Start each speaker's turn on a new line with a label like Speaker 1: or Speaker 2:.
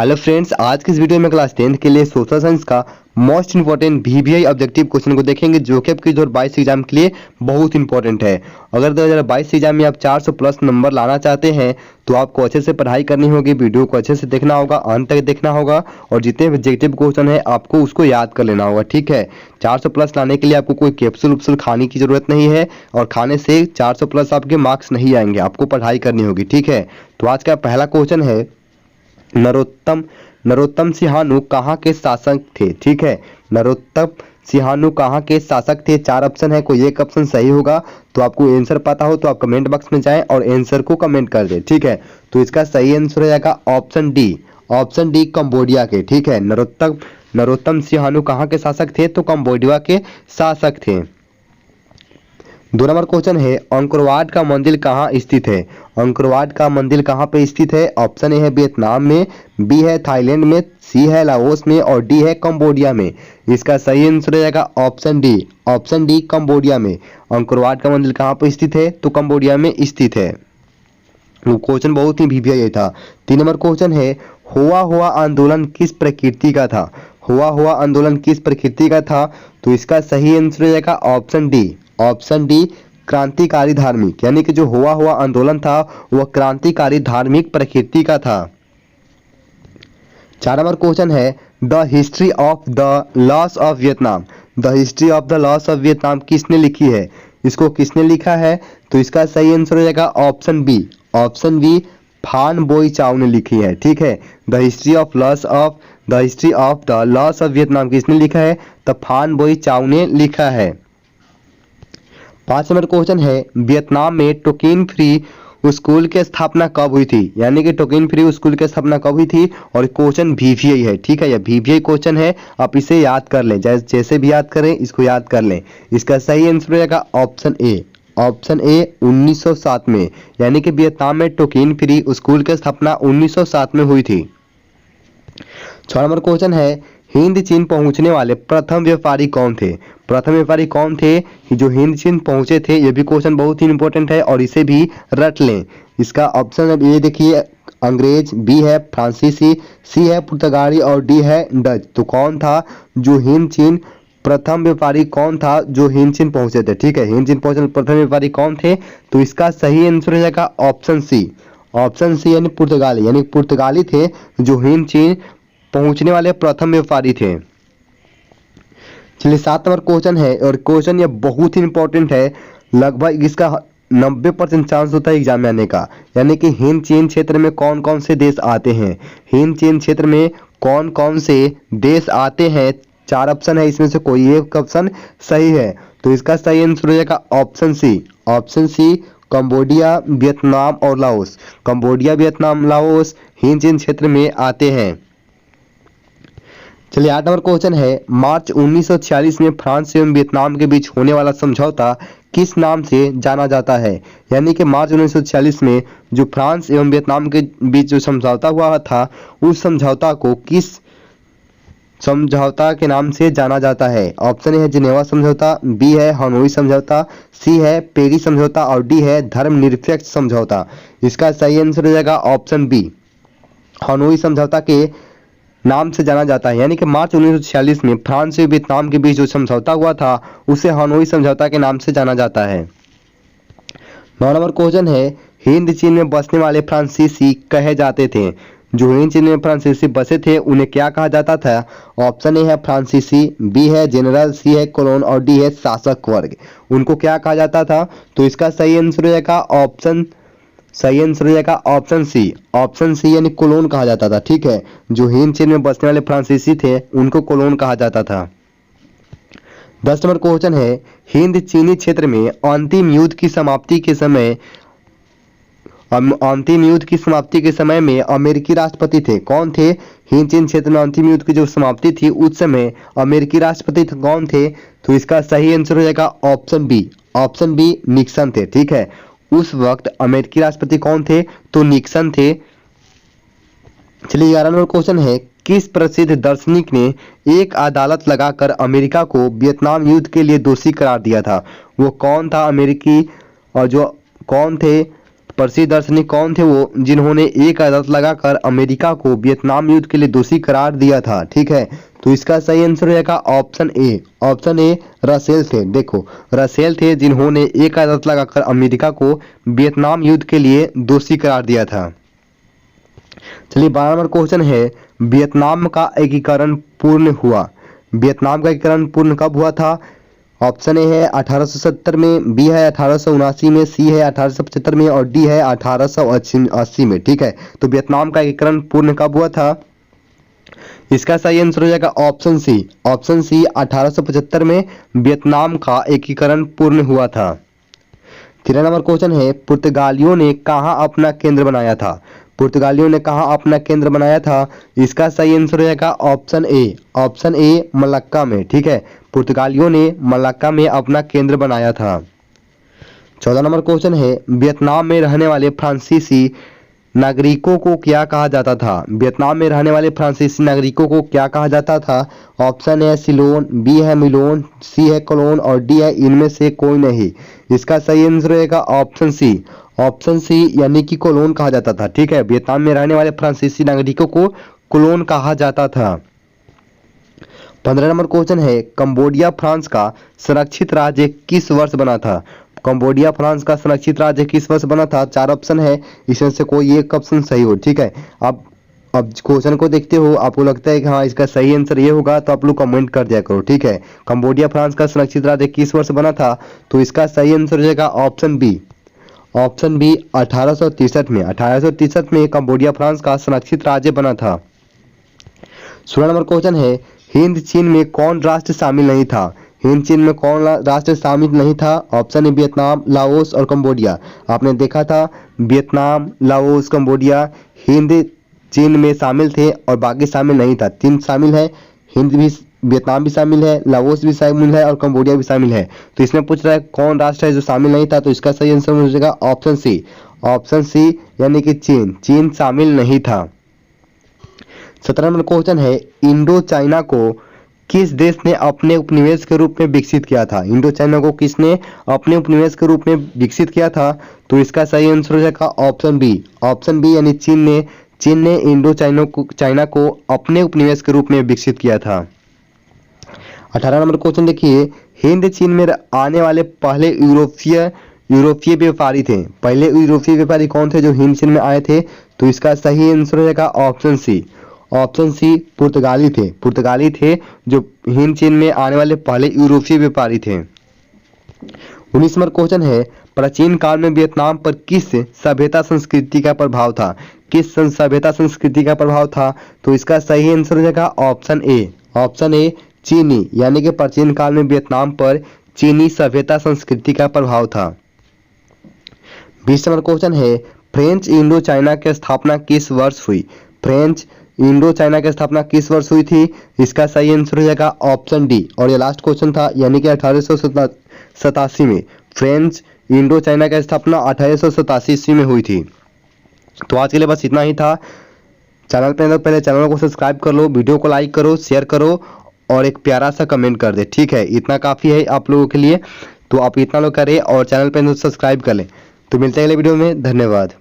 Speaker 1: Hello friends, आज की इस वीडियो में क्लास 10th के लिए सोशल साइंस का most important VVI objective question को देखेंगे, जो कि आपकी 2022 एग्जाम के लिए बहुत इंपॉर्टेंट है। अगर 2022 एग्जाम में आप 400 प्लस नंबर लाना चाहते हैं तो आपको अच्छे से पढ़ाई करनी होगी, वीडियो को अच्छे से देखना होगा, अंत तक देखना होगा और जितने ऑब्जेक्टिव क्वेश्चन है आपको उसको याद कर लेना होगा। ठीक है, 400 प्लस लाने के लिए आपको कोई कैप्सूल उपसूल खाने की जरूरत नहीं है और खाने से 400 प्लस आपके मार्क्स नहीं आएंगे, आपको पढ़ाई करनी होगी। ठीक है, तो आज का पहला क्वेश्चन है, नरोत्तम सिंहानु कहाँ के शासक थे। ठीक है, नरोत्तम सिंहानु कहाँ के शासक थे। 4 ऑप्शन है, कोई एक ऑप्शन सही होगा। तो आपको आंसर पता हो तो आप कमेंट बॉक्स में जाएं और आंसर को कमेंट कर दें। ठीक है, तो इसका सही आंसर हो जाएगा ऑप्शन डी कंबोडिया के। ठीक है, नरोत्तम सिंहानु कहाँ के शासक थे, तो कंबोडिया के शासक थे। 2 नंबर क्वेश्चन है, अंकोरवाट का मंदिर कहाँ स्थित है। अंकोरवाट का मंदिर कहाँ पे स्थित है। ऑप्शन ए है वियतनाम में, बी है थाईलैंड में, सी है लाओस में और डी है कंबोडिया में। इसका सही आंसर हो जाएगा ऑप्शन डी कंबोडिया में। अंकोरवाट का मंदिर कहाँ पे स्थित है, तो कंबोडिया में स्थित है। वो क्वेश्चन बहुत ही वीवीआई था। 3 नंबर क्वेश्चन है, हुआ आंदोलन किस प्रकृति का था। हुआ आंदोलन किस प्रकृति का था, तो इसका सही आंसर हो जाएगा ऑप्शन डी क्रांतिकारी धार्मिक, यानी कि जो हुआ आंदोलन था वह क्रांतिकारी धार्मिक प्रकृति का था। 4 नंबर क्वेश्चन है, the history of the loss of Vietnam. The history of the loss of Vietnam किसने लिखी है, इसको किसने लिखा है, तो इसका सही आंसर हो जाएगा ऑप्शन बी फान बोई चाओ ने लिखी है। ठीक है, the history of the loss of Vietnam किसने लिखा है, तो फान बोई चाओ ने लिखा है। 5 नंबर क्वेश्चन है, वियतनाम में टोकेन फ्री स्कूल की स्थापना कब हुई थी। यानी कि टोकेन फ्री स्कूल की स्थापना कब हुई थी, और क्वेश्चन वीवीआई है। ठीक है, यह वीवीआई क्वेश्चन है, आप इसे याद कर लें, जैसे भी याद करें इसको याद कर लें। इसका सही आंसर हो जाएगा ऑप्शन ए 1907 में, यानी कि वियतनाम में टोकेन फ्री स्कूल की स्थापना 1907 में हुई थी। 6 नंबर क्वेश्चन है, हिंद चीन पहुंचने वाले प्रथम व्यापारी कौन थे। प्रथम व्यापारी कौन थे जो हिंद चीन पहुंचे थे, यह भी क्वेश्चन बहुत ही इंपॉर्टेंट है और इसे भी रट लें। इसका ऑप्शन अब ये देखिए, अंग्रेज, बी है फ्रांसीसी, सी है पुर्तगाली और डी है डच। तो कौन था जो हिंद चीन प्रथम व्यापारी, कौन था जो हिंद चीन पहुंचे थे। ठीक है, हिंद चीन पहुंचे प्रथम व्यापारी कौन थे, तो इसका सही आंसर हो जाएगा ऑप्शन सी यानी पुर्तगाली, यानी पुर्तगाली थे जो हिंद चीन पहुंचने वाले प्रथम व्यापारी थे। चलिए 7 नंबर क्वेश्चन है, और क्वेश्चन ये बहुत ही इंपॉर्टेंट है, लगभग इसका 90% चांस होता है एग्जाम में आने का। यानी कि हिंद चीन क्षेत्र में कौन कौन से देश आते हैं, हिंद चीन क्षेत्र में कौन कौन से देश आते हैं। 4 ऑप्शन है, इसमें से कोई एक ऑप्शन सही है, तो इसका सही आंसर हो जाएगा ऑप्शन सी कंबोडिया, वियतनाम और Laos. Cambodia, Vietnam, Laos Hind चीन क्षेत्र में आते हैं। चलिए 8 नंबर क्वेश्चन है, मार्च 1946 में फ्रांस एवं वियतनाम के बीच होने वाला समझौता किस नाम से जाना जाता है। यानी कि मार्च 1946 में जो फ्रांस एवं वियतनाम के बीच जो समझौता हुआ था, उस समझौता को किस समझौता के नाम से जाना जाता है। ऑप्शन ए है जिनेवा समझौता, बी है हनोई समझौता, सी है पेरिस समझौता और डी है धर्मनिरपेक्ष समझौता। इसका सही आंसर हो जाएगा ऑप्शन बी, हनोई समझौता के नाम से जाना जाता है। यानी कि मार्च 1946 में फ्रांस और वियतनाम के बीच जो समझौता हुआ था उसे हनोई समझौता के नाम से जाना जाता है। 9 नंबर क्वेश्चन है, हिंद चीन में बसने वाले फ्रांसीसी कहे जाते थे। जो हिंद चीन में फ्रांसीसी बसे थे उन्हें क्या कहा जाता था। ऑप्शन ए है फ्रांसीसी, बी है जनरल, सी है कॉलोन और डी है शासक वर्ग। उनको क्या कहा जाता था, तो इसका सही आंसर हो जाएगा ऑप्शन सी यानी कोलोन कहा जाता था। ठीक है, जो हिंद चीन में बसने वाले फ्रांसीसी थे उनको कोलोन कहा जाता था। 10 नंबर क्वेश्चन है, हिंद चीनी क्षेत्र में अंतिम युद्ध की समाप्ति के समय में अमेरिकी राष्ट्रपति थे। कौन थे, हिंद चीन क्षेत्र में अंतिम युद्ध की जो समाप्ति थी उस समय अमेरिकी राष्ट्रपति कौन थे, तो इसका सही आंसर हो जाएगा ऑप्शन बी निक्सन थे। ठीक है, उस वक्त अमेरिकी राष्ट्रपति कौन थे, तो निक्सन थे। चलिए 11 नंबर क्वेश्चन है, किस प्रसिद्ध दार्शनिक ने एक अदालत लगाकर अमेरिका को वियतनाम युद्ध के लिए दोषी करार दिया था। वो कौन था अमेरिकी, और जो कौन थे प्रसिद्ध दार्शनिक कौन थे वो, जिन्होंने एक अदालत लगाकर अमेरिका को वियतनाम युद्ध के लिए दोषी करार दिया था। ठीक है, तो इसका सही आंसर हो जाएगा option A. Option A Russell थे। देखो, रसेल थे जिन्होंने एक अदालत लगाकर अमेरिका को वियतनाम युद्ध के लिए दोषी करार दिया था। चलिए 12 नंबर क्वेश्चन है, वियतनाम का एकीकरण पूर्ण हुआ। वियतनाम का एकीकरण पूर्ण कब हुआ था? ऑप्शन ए है 1870 में, बी है 1879 में, सी है 1875 में और डी है 1880 में। ठीक है, तो वियतनाम का एकीकरण पूर्ण कब हुआ था? इसका सही आंसर हो जाएगा ऑप्शन सी। ऑप्शन सी 1875 में वियतनाम का एकीकरण पूर्ण हुआ था। 13 नंबर क्वेश्चन है, पुर्तगालियों ने कहाँ अपना केंद्र बनाया था? पुर्तगालियों ने कहाँ अपना केंद्र बनाया था? इसका सही आंसर हो जाएगा option A. Option A Malacca में। ठीक है, पुर्तगालियों ने मलक्का में अपना केंद्र बनाया था। 14 नंबर क्वेश्चन है, वियतनाम में रहने वाले फ्रांसीसी नागरिकों को क्या कहा जाता था? वियतनाम में रहने वाले फ्रांसीसी नागरिकों को क्या कहा जाता था? ऑप्शन ए सिलोन, बी है मिलोन, सी है कोलोन और डी है इनमें से कोई नहीं। इसका सही आंसर रहेगा ऑप्शन सी। ऑप्शन सी यानी कि कोलोन कहा जाता था। ठीक है, वियतनाम में रहने वाले फ्रांसीसी नागरिकों को कोलोन कहा जाता था। 15 नंबर क्वेश्चन है, कंबोडिया फ्रांस का संरक्षित राज्य किस वर्ष बना था? कंबोडिया फ्रांस का संरक्षित राज्य किस वर्ष बना था? 4 ऑप्शन है, इसमें से कोई एक ऑप्शन सही हो। ठीक है, अब क्वेश्चन को देखते हो, आपको लगता है कि हाँ इसका सही आंसर ये होगा तो आप लोग कमेंट कर दिया करो। ठीक है, कंबोडिया फ्रांस का संरक्षित राज्य किस वर्ष बना था? तो इसका सही आंसर हो जाएगा ऑप्शन बी। ऑप्शन बी 1863 में। 1863 में कंबोडिया फ्रांस का संरक्षित राज्य बना था। 16 नंबर क्वेश्चन है, हिंद चीन में कौन राष्ट्र शामिल नहीं था? हिंद चीन में कौन राष्ट्र शामिल नहीं था? ऑप्शन है वियतनाम, लाओस और कंबोडिया। आपने देखा था वियतनाम, लाओस, कंबोडिया हिंद चीन में शामिल थे और बाकी शामिल नहीं था। 3 शामिल है, हिंद भी, वियतनाम भी शामिल है, लाओस भी शामिल है और कंबोडिया भी शामिल है। तो इसमें पूछ रहा है कौन राष्ट्र है जो शामिल नहीं था? तो इसका सही आंसर हो जाएगा ऑप्शन सी। ऑप्शन सी यानी कि चीन। चीन शामिल नहीं था। 17 नंबर क्वेश्चन है, इंडो चाइना को किस देश ने अपने उपनिवेश के रूप में विकसित किया था? इंडो चाइना को किसने अपने उपनिवेश के रूप में विकसित किया था? तो इसका सही आंसर हो जाएगा ऑप्शन बी। ऑप्शन बी यानी चीन ने इंडो चाइना को अपने उपनिवेश के रूप में विकसित किया था। 18 नंबर क्वेश्चन देखिए, हिंद चीन में आने वाले पहले यूरोपीय व्यापारी थे। पहले यूरोपीय व्यापारी कौन थे जो हिंद चीन में आए थे? तो इसका सही आंसर हो जाएगा ऑप्शन सी। ऑप्शन सी पुर्तगाली थे। पुर्तगाली थे जो हिंद चीन में आने वाले पहले यूरोपीय व्यापारी थे। 19 नंबर क्वेश्चन है, प्राचीन काल में वियतनाम पर किस सभ्यता संस्कृति का प्रभाव था? किस सभ्यता संस्कृति का प्रभाव था? तो इसका सही आंसर हो जाएगा ऑप्शन ए। ऑप्शन ए चीनी, यानी कि प्राचीन काल में वियतनाम पर चीनी सभ्यता संस्कृति का प्रभाव था। 20 नंबर क्वेश्चन है, फ्रेंच इंडो चाइना की स्थापना किस वर्ष हुई? फ्रेंच इंडो चाइना की स्थापना किस वर्ष हुई थी? इसका सही आंसर हो जाएगा ऑप्शन डी। और ये लास्ट क्वेश्चन था, यानी कि 1887 में फ्रेंच इंडो चाइना की स्थापना 1887 ईस्वी में हुई थी। तो आज के लिए बस इतना ही था। चैनल पे पहले चैनल को सब्सक्राइब कर लो, वीडियो को लाइक करो, शेयर करो और एक प्यारा सा कमेंट कर दे। ठीक है, इतना काफ़ी है आप लोगों के लिए, तो आप इतना लोग करें और चैनल पे सब्सक्राइब कर लें। तो मिलते हैं अगले वीडियो में। धन्यवाद।